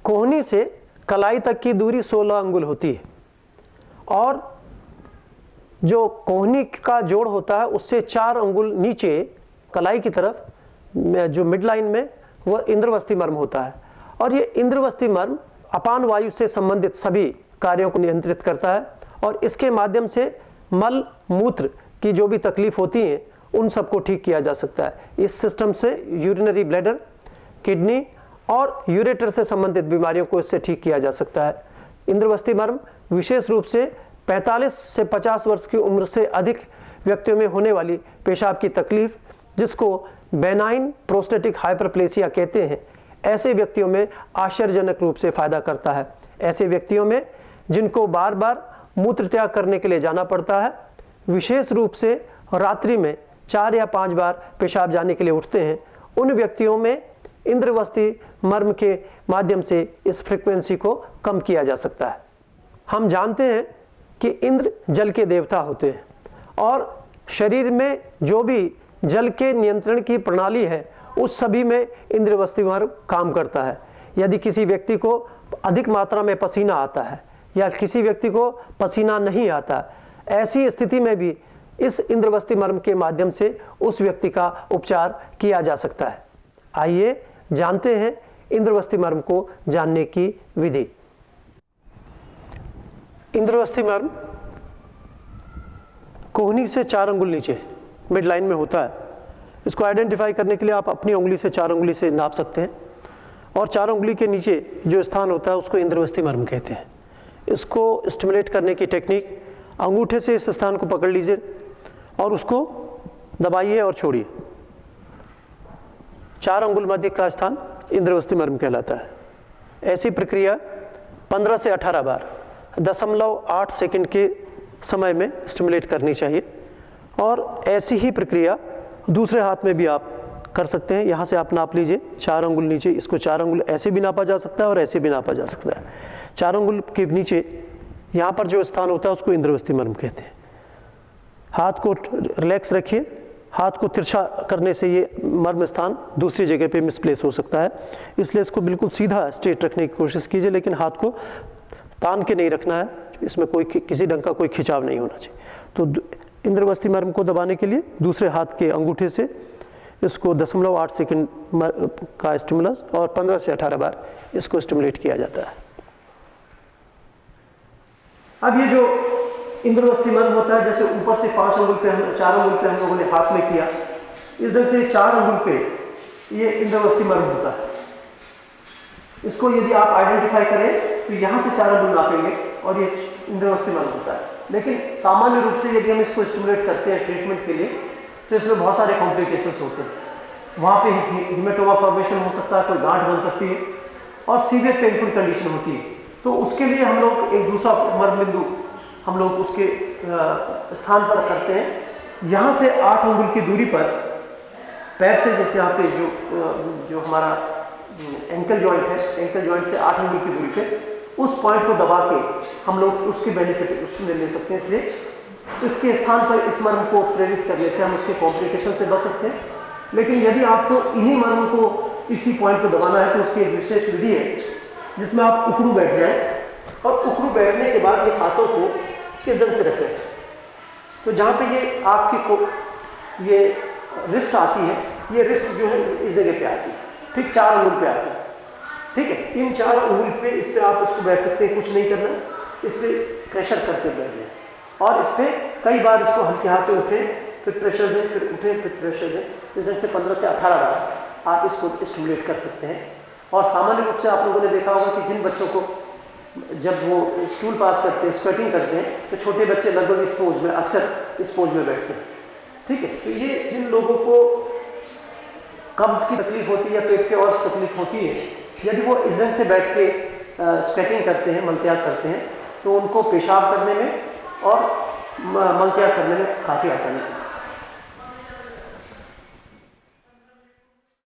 कोहनी से कलाई तक की दूरी 16 अंगुल होती है और जो कोहनी का जोड़ होता है उससे 4 अंगुल नीचे कलाई की तरफ जो मिड लाइन में वह इंद्रवस्ती मर्म होता है। और ये इंद्रवस्ती मर्म अपान वायु से संबंधित सभी कार्यों को नियंत्रित करता है और इसके माध्यम से मल मूत्र की जो भी तकलीफ होती है उन सबको ठीक किया जा सकता है। इस सिस्टम से यूरिनरी ब्लैडर, किडनी और यूरेटर से संबंधित बीमारियों को इससे ठीक किया जा सकता है। इंद्रवस्ती मर्म विशेष रूप से 45 से 50 वर्ष की उम्र से अधिक व्यक्तियों में होने वाली पेशाब की तकलीफ, जिसको बेनाइन प्रोस्टेटिक हाइपरप्लेसिया कहते हैं, ऐसे व्यक्तियों में आश्चर्यजनक रूप से फायदा करता है। ऐसे व्यक्तियों में जिनको बार बार मूत्र त्याग करने के लिए जाना पड़ता है, विशेष रूप से रात्रि में 4 या 5 बार पेशाब जाने के लिए उठते हैं, उन व्यक्तियों में इंद्रवस्ती मर्म के माध्यम से इस फ्रीक्वेंसी को कम किया जा सकता है। हम जानते हैं कि इंद्र जल के देवता होते हैं और शरीर में जो भी जल के नियंत्रण की प्रणाली है उस सभी में इंद्रवस्ती मर्म काम करता है। यदि किसी व्यक्ति को अधिक मात्रा में पसीना आता है या किसी व्यक्ति को पसीना नहीं आता, ऐसी स्थिति में भी इस इंद्रवस्ती मर्म के माध्यम से उस व्यक्ति का उपचार किया जा सकता है। आइए जानते हैं इंद्रवस्ती मर्म को जानने की विधि। इंद्रवस्ती मर्म कोहनी से 4 अंगुल नीचे मिड लाइन में होता है। इसको आइडेंटिफाई करने के लिए आप अपनी उंगली से 4 अंगुली से नाप सकते हैं और 4 अंगुली के नीचे जो स्थान होता है उसको इंद्रवस्ती मर्म कहते हैं। इसको स्टिमुलेट करने की टेक्निक, अंगूठे से इस स्थान को पकड़ लीजिए और उसको दबाइए और छोड़िए। 4 अंगुल मध्य का स्थान इंद्रवस्ती मर्म कहलाता है। ऐसी प्रक्रिया 15 से 18 बार 0.8 सेकंड के समय में स्टिमुलेट करनी चाहिए और ऐसी ही प्रक्रिया दूसरे हाथ में भी आप कर सकते हैं। यहाँ से आप नाप लीजिए 4 अंगुल नीचे, इसको 4 अंगुल ऐसे भी नापा जा सकता है और ऐसे भी नापा जा सकता है। 4 अंगुल के नीचे यहाँ पर जो स्थान होता है उसको इंद्रवस्ती मर्म कहते हैं। हाथ को रिलैक्स रखिए, हाथ को तिरछा करने से ये मर्म स्थान दूसरी जगह पे मिसप्लेस हो सकता है, इसलिए इसको बिल्कुल सीधा स्ट्रेट रखने की कोशिश कीजिए, लेकिन हाथ को तान के नहीं रखना है, इसमें कोई किसी ढंग का कोई खिंचाव नहीं होना चाहिए। तो इंद्रवस्ती मर्म को दबाने के लिए दूसरे हाथ के अंगूठे से इसको 0.8 सेकंड का स्टिमुलस और 15 से 18 बार इसको स्टिमुलेट किया जाता है। अब ये जो इंद्रवस्ती मर्म होता है, जैसे ऊपर से 5 अंगुल पे 4 अंगुल पे हम लोगों ने हाथ में किया, इस ढंग से 4 अंगुल पे ये इंद्रवस्ती मर्म होता है। इसको यदि आप आइडेंटिफाई करें तो यहाँ से 4 अंगुल नापेंगे और ये इंद्रवस्ती मर्म होता है। लेकिन सामान्य रूप से यदि हम इसको स्टिमुलेट करते हैं ट्रीटमेंट के लिए तो इसमें बहुत सारे कॉम्प्लिकेशंस होते हैं। वहाँ पे हीमेटोमा फॉर्मेशन हो सकता है, कोई गांठ बन सकती है और सीवियर पेनफुल कंडीशन होती है। तो उसके लिए हम लोग एक दूसरा मर्म बिंदु हम लोग उसके स्थान पर करते हैं। यहाँ से 8 अंगुल की दूरी पर पैर से, जैसे यहाँ पे जो हमारा एंकल जॉइंट है, एंकल जॉइंट से 8 अंगुल की दूरी पे उस पॉइंट को दबा के हम लोग उसकी बेनिफिट उसमें ले सकते हैं। इसलिए इसके स्थान पर इस मर्म को प्रेरित करने से हम उसके कॉम्प्लिकेशन से बच सकते हैं। लेकिन यदि आपको इन्हीं मर्म को इसी पॉइंट को दबाना है तो उसकी एक विशेष विधि है जिसमें आप उकड़ू बैठ जाए और उकड़ू बैठने के बाद ये हाथों को इस ढंग से रखें। तो जहाँ पे ये आपकी ये रिस्ट आती है, ये रिस्ट जो है इस जगह पे आती है, ठीक 4 अंगुल पे आती है। ठीक है, इन 4 अंगुल पे इस पे आप इसको बैठ सकते हैं, कुछ नहीं करना, इस पे प्रेशर करके बैठ जाए और इस पे कई बार इसको हल्के हाथ से उठे, फिर प्रेशर दें, फिर उठे, फिर प्रेशर दें। इस ढंग से 15 से 18 बार आप इसको स्टिमुलेट कर सकते हैं। और सामान्य रूप से आप लोगों ने देखा होगा कि जिन बच्चों को जब वो स्टूल पास करते हैं, स्वेटिंग करते हैं, तो छोटे बच्चे लगभग इस पोज में, अक्सर इस पोज में बैठते हैं। ठीक है, तो ये जिन लोगों को कब्ज की तकलीफ होती है या पेट के और तकलीफ होती है, यदि वो इस ढंग से बैठ के स्वेटिंग करते हैं, मलत्याग करते हैं, तो उनको पेशाब करने में और मलत्याग करने में काफ़ी आसानी होती है।